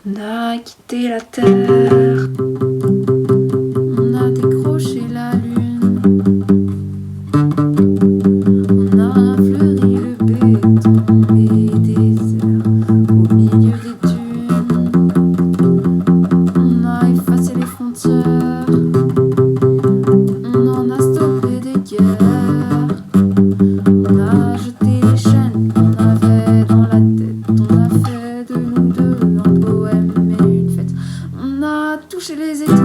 On a quitté la terre, on a décroché la lune, on a fleuri le béton et désert au milieu des dunes. On a effacé les frontières, on en a stoppé des guerres. On a jeté les chaînes qu'on avait dans la tête, on a fait de nous deux un poème et une fête. On a touché les étoiles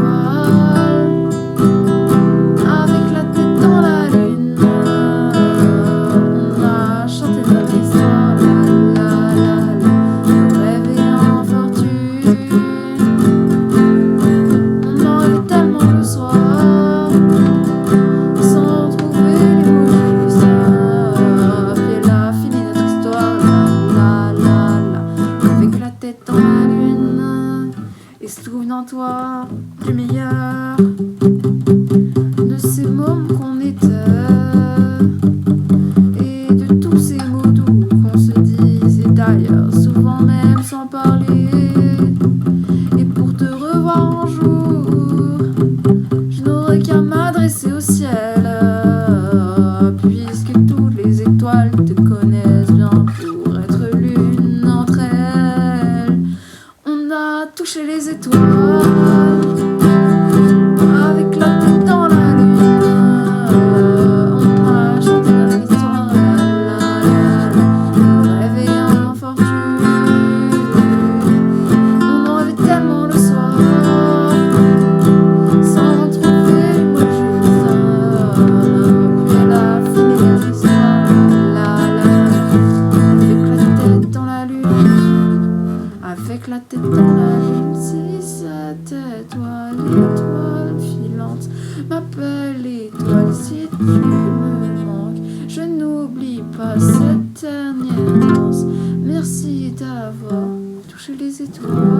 avec la tête dans la lune. On a chanté notre histoire, la la la la, nos rêves et infortunes. On en rêvait tellement le soir, sans trouver les mots justes. Puis elle a fini notre histoire, la la la, avec la tête dans la lune. Et souviens-toi du meilleur de ces mômes qu'on était, et de tous ces mots doux qu'on se disait d'ailleurs, souvent même sans parler. Et pour te revoir un jour, je n'aurais qu'à m'adresser au ciel, puisque toutes les étoiles te connaissent bien pour être l'une d'entre elles. On a touché les étoiles avec la tête dans la lune. On a chanté notre histoire, la la la la, nos rêves et infortunes. On en rêvait tellement le soir, sans trouver les mots justes. Puis elle a fini notre histoire, la la la, avec la tête dans la lune, avec la tête dans la lune. Si c'était toi, l'étoile filante m'appelle étoile, si tu me manques, je n'oublie pas cette dernière danse. Merci d'avoir touché les étoiles.